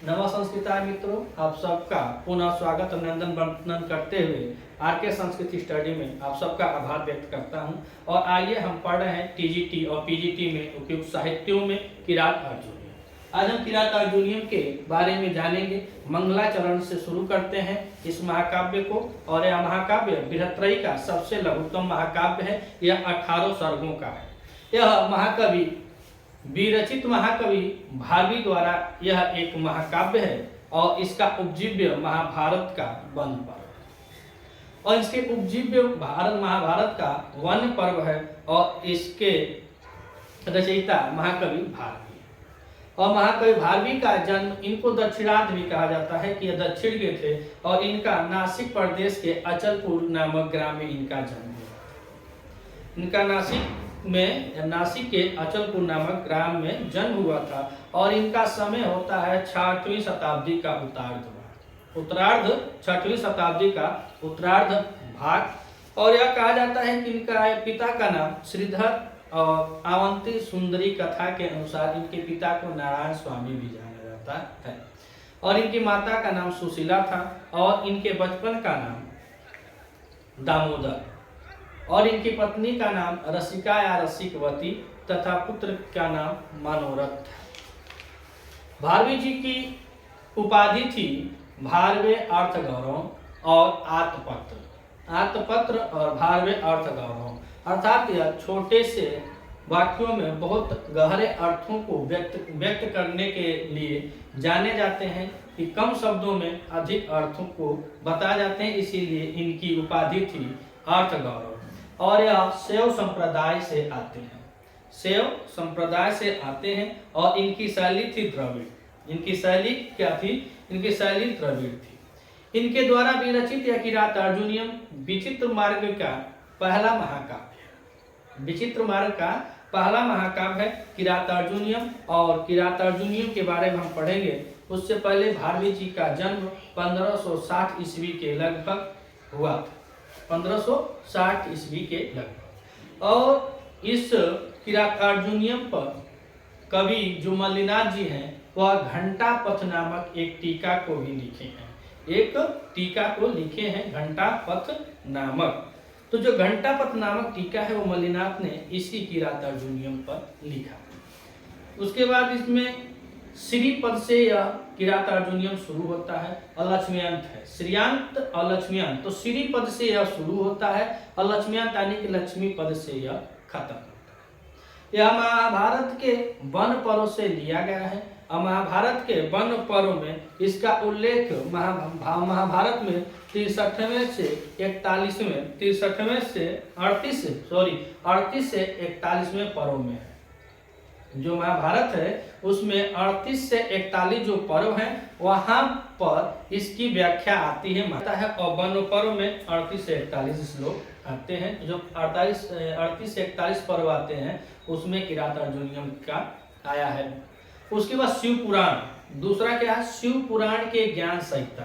नमः संस्कृताय मित्रों, आप सबका पुनः स्वागत अभिनंदन वंदन करते हुए आरके संस्कृति स्टडी में आप सबका आभार व्यक्त करता हूं। और आइए हम पढ़ रहे हैं टीजीटी और पीजीटी में उपयुक्त साहित्यों में किरात अर्जुनीयम। आज हम किरात अर्जुनीयम के बारे में जानेंगे। मंगलाचरण से शुरू करते हैं इस महाकाव्य को। और यह महाकाव्य बृहत्त्रयी का सबसे लघुतम महाकाव्य है। यह 18 सर्गों का है। यह महाकवि विरचित महाकवि भारवी द्वारा यह एक महाकाव्य है और इसका उपजीव्य महाभारत का वन पर्व और इसके उपजीव्य महाभारत का वन पर्व है। और इसके रचयिता महाकवि भारवी और महाकवि भारवी का जन्म, इनको दक्षिणार्ध भी कहा जाता है कि यह दक्षिण के थे और इनका नासिक प्रदेश के अचलपुर नामक ग्राम में इनका जन्म हुआ। इनका नासिक के अचलपुर नामक ग्राम में जन्म हुआ था और इनका समय होता है 6वीं शताब्दी का उत्तरार्ध 6वीं शताब्दी का उत्तरार्ध भाग। और यह कहा जाता है कि इनका पिता का नाम श्रीधर और अवंती सुंदरी कथा के अनुसार इनके पिता को नारायण स्वामी भी जाना जाता है। और इनकी माता का नाम सुशीला था और इनके बचपन का नाम दामोदर और इनकी पत्नी का नाम रसिका या रसिकवती तथा पुत्र का नाम मनोरथ था। भारवी जी की उपाधि थी भारवे अर्थ गौरव और आत्मपत्र और भारवे अर्थ गौरव, अर्थात यह छोटे से वाक्यों में बहुत गहरे अर्थों को व्यक्त करने के लिए जाने जाते हैं कि कम शब्दों में अधिक अर्थों को बता जाते हैं। इसीलिए इनकी उपाधि थी अर्थ गौरव। और यह शैव संप्रदाय से आते हैं और इनकी शैली थी द्रविड़। इनकी शैली क्या थी? इनकी शैली द्रविड़ थी। इनके द्वारा विरचित यह किरात अर्जुनीयम विचित्र मार्ग का पहला महाकाव्य है किरात अर्जुनीयम। और किरात अर्जुनीयम के बारे में हम पढ़ेंगे। उससे पहले भारवी जी का जन्म 1560 ईस्वी के लगभग हुआ था। 1560 ईस्वी के लगभग। और इस किरात अर्जुनीयम पर कवि जो मल्लिनाथ जी हैं वह घंटापथ नामक एक टीका को भी लिखे हैं। घंटापथ नामक, तो जो घंटापथ नामक टीका है वो मल्लिनाथ ने इसी किरात अर्जुनीयम पर लिखा। उसके बाद इसमें श्री पद से यह किरात अर्जुनीयम शुरू होता है। अलक्ष्म्यंत है, श्रीयांत अलक्ष्म्यंत, तो श्री पद से यह शुरू होता है। अलक्ष्म्यंत यानी कि लक्ष्मी पद से यह खत्म होता है। यह महाभारत के वन पर्व से लिया गया है। और महाभारत के वन पर्व में इसका उल्लेख महाभारत में 38वें से 41वें पर्व में है। जो महाभारत है उसमें 38 से 41 जो पर्व हैं वहां पर इसकी व्याख्या आती है और वन पर्व में 38 से 41 श्लोक आते हैं। जो 38 से 41 पर्व आते हैं उसमें किरात अर्जुनीयम का आया है। उसके बाद शिव पुराण, दूसरा क्या है? शिव पुराण के ज्ञान संहिता।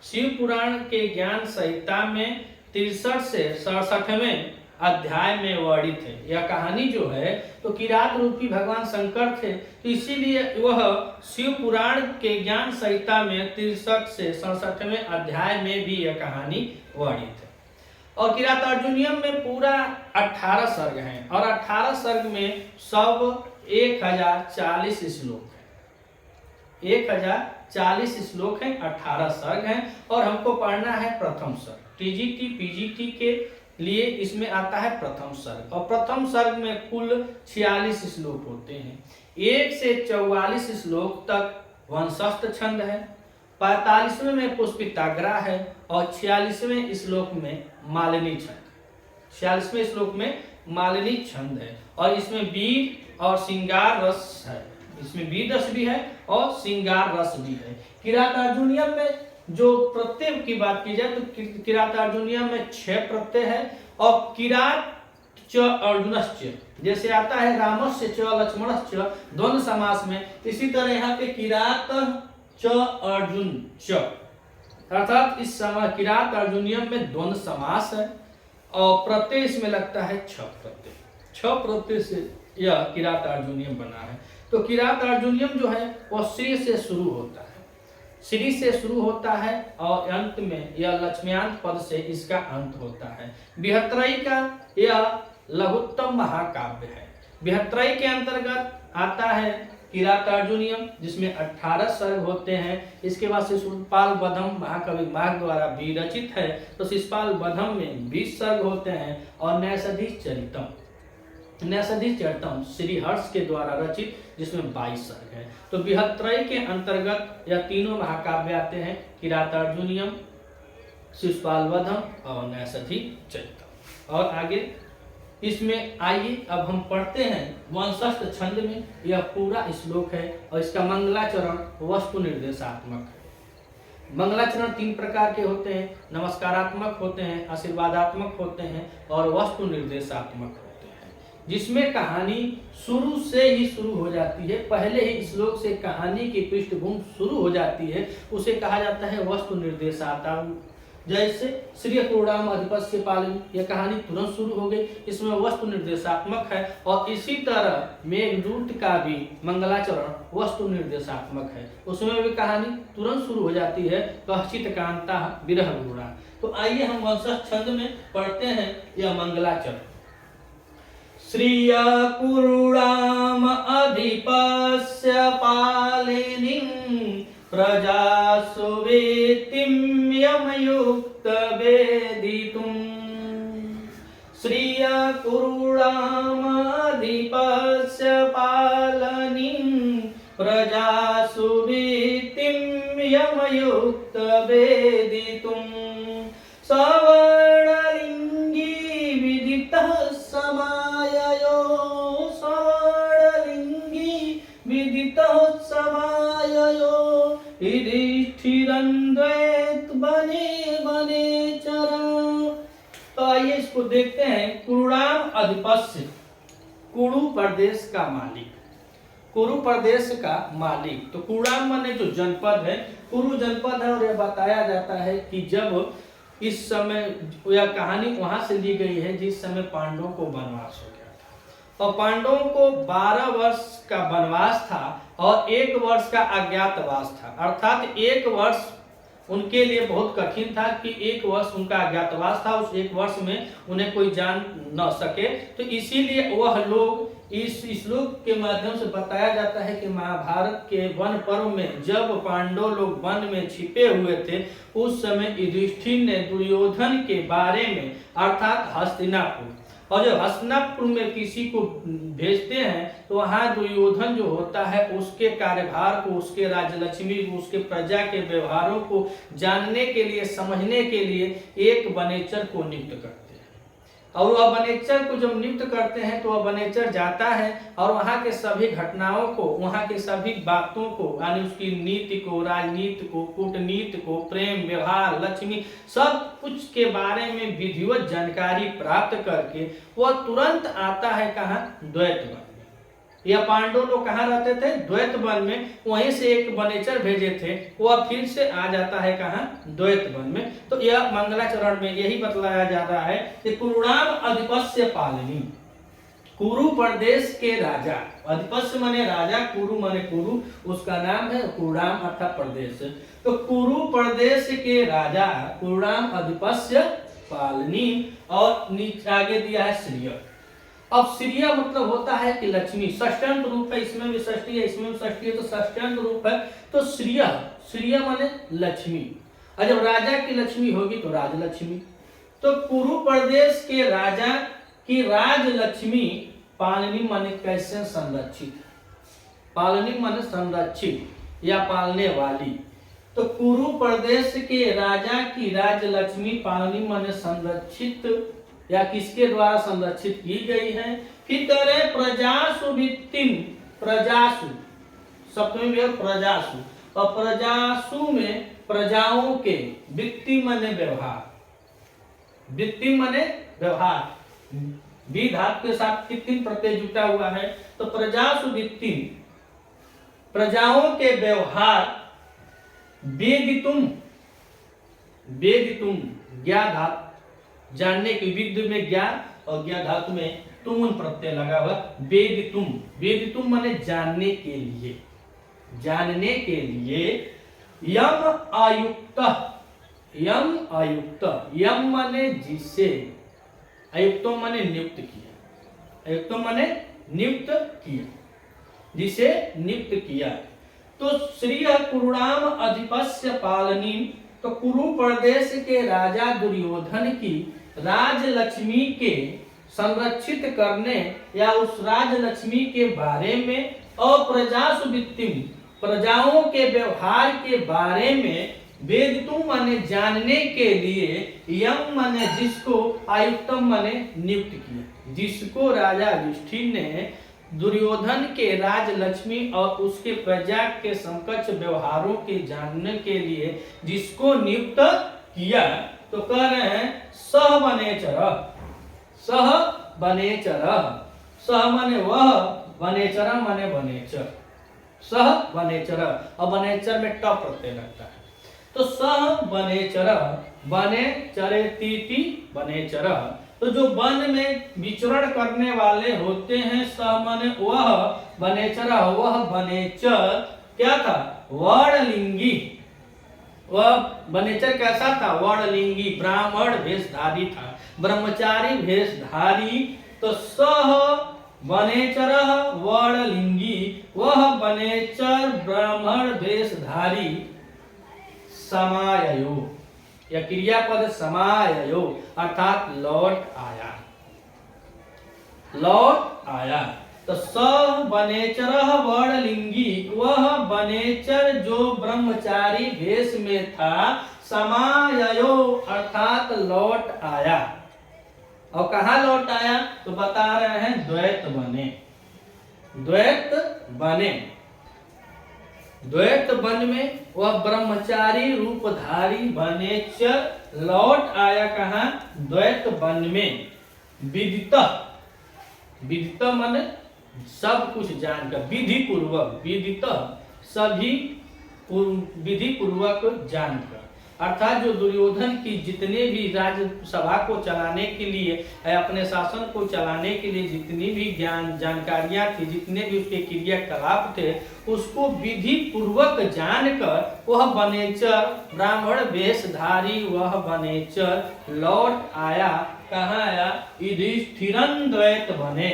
शिव पुराण के ज्ञान संहिता में 63 से 67वें अध्याय में वर्णित है। यह कहानी जो है तो किरात रूपी भगवान शंकर थे, तो इसीलिए वह शिव पुराण के ज्ञान संहिता में 63 से 67वें अध्याय में भी यह कहानी वर्णित है। और किरात अर्जुनीयम में पूरा 18 सर्ग हैं और 18 सर्ग में सब 1040 श्लोक है। 1040 श्लोक हैं, 18 सर्ग हैं। और हमको पढ़ना है प्रथम सर्ग। टीजीटी पीजीटी के लिए इसमें आता है प्रथम सर्ग। और प्रथम सर्ग में कुल 46 श्लोक होते हैं। 1 से 44 श्लोक तक वंशस्थ छंद है, 45वें में पुष्पिताग्रा है और 46वें श्लोक में मालिनी छंद है। और इसमें वीर और श्रृंगार रस है। इसमें वीर रस भी है और श्रृंगार रस भी है। किरात अर्जुनीयम में जो प्रत्यय की बात की जाए तो किरात अर्जुनीयम में 6 प्रत्यय है। और किरात च अर्जुनश्च जैसे आता है रामस्य च लक्ष्मणश्च द्वंद्व समास में, इसी तरह यहाँ पे किरात च अर्जुन च, अर्थात इस समय किरात अर्जुनीयम में द्वंद्व समास है। और प्रत्यय इसमें लगता है 6 प्रत्यय से यह किरात अर्जुनीयम बना है। तो किरात अर्जुनीयम जो है वह श्री से शुरू होता है। श्री से शुरू होता है और अंत में यह लक्ष्म्यांत पद से इसका अंत होता है। बृहत्त्रयी का यह लघुत्तम महाकाव्य है। बृहत्त्रयी के अंतर्गत आता है किरातार्जुनीयम, जिसमें 18 सर्ग होते हैं। इसके बाद शिशुपाल बधम महाकवि माघ द्वारा विरचित है, तो शिशुपाल बधम में 20 सर्ग होते हैं। और नैषधि चरितम श्रीहर्ष के द्वारा रचित, जिसमें 22 सर्ग है। तो बृहत्त्रयी के अंतर्गत यह तीनों महाकाव्य आते हैं, किरातार्जुनीयम, शिशुपाल बधम और नैषधि चरितम। और आगे इसमें आइए अब हम पढ़ते हैं वंशस्थ छंद में। यह पूरा श्लोक है और इसका मंगलाचरण वस्तु निर्देशात्मक है। मंगलाचरण 3 प्रकार के होते हैं, नमस्कारात्मक होते हैं, आशीर्वादात्मक होते हैं और वस्तु निर्देशात्मक होते हैं। जिसमें कहानी शुरू से ही शुरू हो जाती है, पहले ही श्लोक से कहानी की पृष्ठभूमि शुरू हो जाती है, उसे कहा जाता है वस्तु निर्देशात्मक। जैसे श्री क्रूराम अधिपस्य पालिनी, यह कहानी तुरंत शुरू हो गई, इसमें वस्तु निर्देशात्मक है। और इसी तरह मेघदूत का भी मंगलाचरण वस्तु निर्देशात्मक है, उसमें भी कहानी तुरंत शुरू हो जाती है, कश्चित् कांता विरह गुणा। तो आइए हम वंशस्थ छंद में पढ़ते हैं यह मंगलाचरण। श्रिय क्रूराम अधिपस्य पालिनी प्रजासु वेत्तिं यमयुक्त वेदितुं। श्रिय क्रूराम अधिपस्य पालनीं प्रजासु वेत्तिं यमयुक्त वेदितुं। सवर्णलिङ्गी विदितः समाययो, सवर्णलिङ्गी विदितः समाययो। युधिष्ठिरन्द्वैत बने बने चरण। तो आइए इसको देखते हैं। क्रूराम अधिपस्य, कुरु प्रदेश का मालिक, कुरु प्रदेश का मालिक। तो क्रूराम माने जो जनपद है, कुरु जनपद है। और यह बताया जाता है कि जब इस समय यह कहानी वहां से ली गई है जिस समय पांडवों को वनवास हो गया था, और पांडवों को 12 वर्ष का वनवास था और 1 वर्ष का अज्ञातवास था। अर्थात 1 वर्ष उनके लिए बहुत कठिन था कि 1 वर्ष उनका अज्ञातवास था, उस 1 वर्ष में उन्हें कोई जान न सके। तो इसीलिए वह लोग इस श्लोक के माध्यम से बताया जाता है कि महाभारत के वन पर्व में जब पांडव लोग वन में छिपे हुए थे, उस समय युधिष्ठिर ने दुर्योधन के बारे में, अर्थात हस्तिनापुर, और जब हस्तिनापुर में किसी को भेजते हैं तो वहां दुर्योधन जो होता है उसके कार्यभार को, उसके राजलक्ष्मी को, उसके प्रजा के व्यवहारों को जानने के लिए, समझने के लिए एक वनेचर को नियुक्त करते हैं। और वह वनेचर को जब नियुक्त करते हैं तो वह वनेचर जाता है और वहां के सभी घटनाओं को, वहां के सभी बातों को, यानी उसकी नीति को, राजनीति को, कूटनीति को, प्रेम व्यवहार, लक्ष्मी, सब कुछ के बारे में विधिवत जानकारी प्राप्त करके वह तुरंत आता है कहाँ? द्वैत वन में। यह पांडव लोग कहाँ रहते थे? द्वैत वन में। वहीं से एक वनेचर भेजे थे, वह फिर से आ जाता है कहाँ? द्वैत वन में। तो यह मंगलाचरण में यही बतलाया जा रहा है कि क्रूराम अधिपस्य पालिनी, कुरु प्रदेश के राजा। अधिपस्य माने राजा, कुरु माने कुरु, उसका नाम है क्रूराम अर्थात प्रदेश। तो कुरु प्रदेश के राजा क्रूराम अधिपस्य पालिनी। और नीचे आगे दिया है श्रिय। अब श्रिय मतलब होता है कि लक्ष्मी, षष्ठ्यंत रूप है, इसमें भी षष्ठी है, इसमें भी षष्ठी है, तो षष्ठ्यंत रूप है। तो श्रिय, श्रिय माने लक्ष्मी, और जब राजा की लक्ष्मी होगी तो राजलक्ष्मी। तो कुरु प्रदेश के राजा की राजलक्ष्मी पालनी माने कैसे? संरक्षित। पालनी माने संरक्षित या पालने वाली। तो कुरु प्रदेश के राजा की राजलक्ष्मी पालनी माने संरक्षित या किसके द्वारा संरक्षित की गई है? फिर करे प्रजासु वित्तिम, प्रजासु सप्तमी में प्रजासु, और प्रजासु में प्रजाओं के, वित्ति माने व्यवहार, वित्ति माने व्यवहार, वि धातु के साथ कितनी प्रत्यय जुटा हुआ है, तो प्रजासु वित्ति, प्रजाओं के व्यवहार, वेदितुम, वेदितुम ज्ञा धातु, जानने की, विद्य में ज्ञान और ज्ञा धातु में तुम प्रत्यय लगा हुआ, वेदितुम। वेदितुम माने जानने के लिए, जानने के लिए। यम आयुक्त, यम आयुक्त, यम माने जिसे, आयुक्तो माने नियुक्त किया, आयुक्तो माने नियुक्त किया, जिसे नियुक्त किया। तो श्री कुरुणाम अधिपस्य पालनी, तो कुरु प्रदेश के राजा दुर्योधन की राजलक्ष्मी के संरक्षित करने या उस राजलक्ष्मी के बारे में, अप्रजासु वित्तिम, प्रजाओं के व्यवहार के बारे में, वेदितुम माने जानने के लिए, यम माने जिसको, आयुक्तम माने नियुक्त किया, जिसको राजा युधिष्ठिर ने दुर्योधन के राजलक्ष्मी और उसके प्रजा के समकक्ष व्यवहारों के जानने के लिए जिसको नियुक्त किया। तो कह रहे हैं सह वनेचर, सह वनेचर, सह माने वह, वनेचर माने वनेचर, सह वनेचर, और वनेचर में ट प्रत्यय लगता है। तो सह वनेचर, वने चरेतीति वनेचर, तो जो वन में विचरण करने वाले होते हैं, सह माने वह, वनेचर वह वनेचर क्या था, वर्णलिंगी, वह वनेचर कैसा था, वर्णलिंगी, ब्राह्मण वेशधारी था, ब्रह्मचारी वेशधारी। तो सह वनेचर वर्णलिंगी, वह वनेचर ब्राह्मण वेशधारी, समाययो, या क्रियापद समाययो अर्थात लौट आया, लौट आया। तो स वनेचर वर्णलिंगी, वह वनेचर जो ब्रह्मचारी वेश में था, समाययो अर्थात लौट आया। और कहाँ लौट आया, तो बता रहे हैं द्वैत बने, द्वैत बने, द्वैत वन में वह ब्रह्मचारी रूपधारी वनेचर लौट आया, कहाँ, द्वैत वन में। विदित, विदित माने सब कुछ जानकर, विधि पूर्वक, विदित सभी विधि पूर्वक जानकर, अर्थात जो दुर्योधन की जितने भी राज्यसभा को चलाने के लिए, अपने शासन को चलाने के लिए जितनी भी ज्ञान जानकारियां थी, जितने भी उसके क्रियाकलाप थे, उसको विधि पूर्वक जानकर वह वनेचर ब्राह्मण वेशधारी, वह वनेचर लौट आया, कहाँ आया, युधिष्ठिरन द्वैत बने,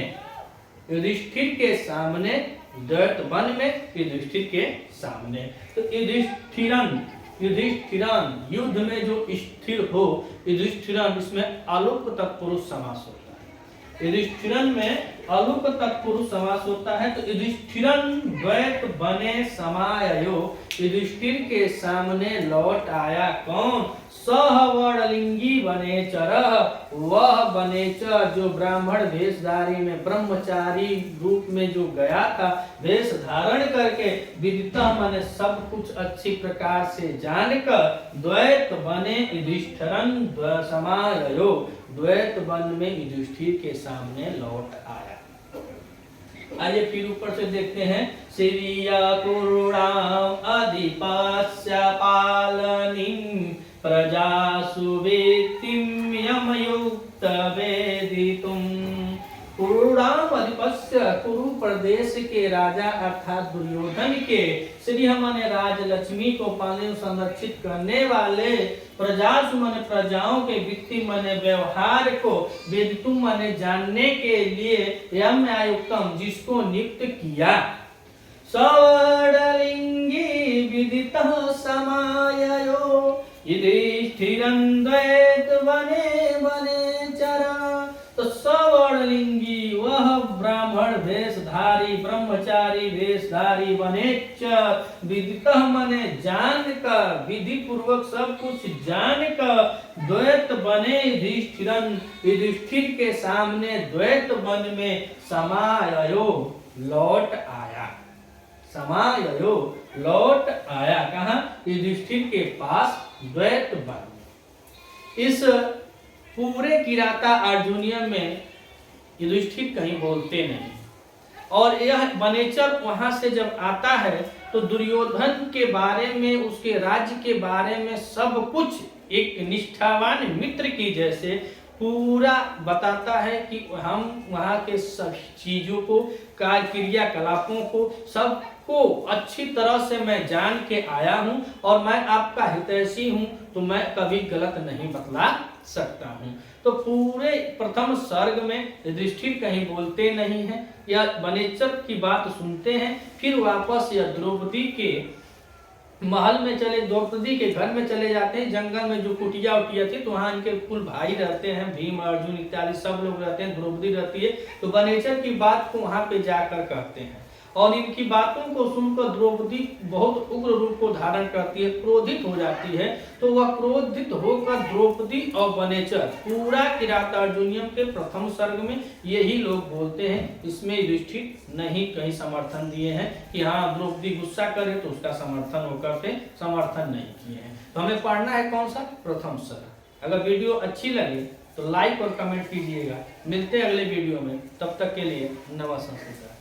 युधिष्ठिर के सामने, द्वैत वन में युधिष्ठिर के सामने। तो युधिष्ठिरन, युधिष्ठिरन युद्ध में जो स्थिर हो, युधिष्ठिरन, इसमें अलुक तत्पुरुष समास होता है, युधिष्ठिरन में अलुक तत्पुरुष समास होता है। तो युधिष्ठिरन द्वैत बने समाययो, युधिष्ठिर के सामने लौट आया, कौन, सह वर्णलिंगी वनेचर, वह वनेचर जो ब्राह्मण वेशधारी में ब्रह्मचारी रूप में जो गया था, वेश धारण करके, विदिता माने सब कुछ अच्छी प्रकार से जानकर, द्वैत बने युधिष्ठिरन समाययो, द्वैत वन में युधिष्ठिर के सामने लौट आया। आइए फिर ऊपर से देखते हैं, श्रिया कुरुणाम अधिपस्य पालनीं प्रजासु वेत्तिं यमयुक्त वेदितुम। कुरुणाम अधिपस्य, कुरु प्रदेश के राजा अर्थात दुर्योधन के, श्री माने राजलक्ष्मी को पालने संरक्षित करने वाले, प्रजासु माने प्रजाओं के, वित्ति माने व्यवहार को, वेदितुम माने जानने के लिए, यम आयुक्तम जिसको नियुक्त किया, सवर्णलिंगी विदितः समाययो युधिष्ठिरं द्वैत वने वनेचर। तो सवर्णलिंगी वह ब्राह्मण वेशधारी, ब्रह्मचारी वेशधारी, वनेचर विदितः माने जानकर, विधि पूर्वक सब कुछ जानकर, द्वैत बने युधिष्ठिरन, युधिष्ठिर के सामने द्वैत वन में समाययो लौट आया, समाययो लौट आया, कहाँ, युधिष्ठिर के पास द्वैत वन। इस पूरे किराता अर्जुनियम में युधिष्ठिर कहीं बोलते नहीं, और यह वनेचर वहां से जब आता है तो दुर्योधन के बारे में, उसके राज्य के बारे में सब कुछ एक निष्ठावान मित्र की जैसे पूरा बताता है कि हम वहाँ के सब चीजों को, कार्य क्रियाकलापों को सब आपको अच्छी तरह से मैं जान के आया हूं और मैं आपका हितैषी हूं, तो मैं कभी गलत नहीं बतला सकता हूं। तो पूरे प्रथम सर्ग में युधिष्ठिर कहीं बोलते नहीं हैं या वनेचर की बात सुनते हैं, फिर वापस या द्रौपदी के महल में चले, द्रौपदी के घर में चले जाते हैं। जंगल में जो कुटिया उटिया थी तो वहां इनके कुल भाई रहते हैं, भीम अर्जुन इत्यादि सब लोग रहते हैं, द्रौपदी रहती है। तो वनेचर की बात को वहां पे जाकर कहते हैं और इनकी बातों को सुनकर द्रौपदी बहुत उग्र रूप को धारण करती है, क्रोधित हो जाती है। तो वह क्रोधित होकर द्रौपदी और वनेचर पूरा किरातार्जुनीयम के प्रथम सर्ग में यही लोग बोलते हैं। इसमें युधिष्ठिर नहीं कहीं समर्थन दिए हैं कि हाँ द्रौपदी गुस्सा करे तो उसका समर्थन होकर के समर्थन नहीं किए हैं। तो हमें पढ़ना है कौन सा? प्रथम सर्ग। अगर वीडियो अच्छी लगे तो लाइक और कमेंट कीजिएगा। मिलते हैं अगले वीडियो में, तब तक के लिए नमस्कार।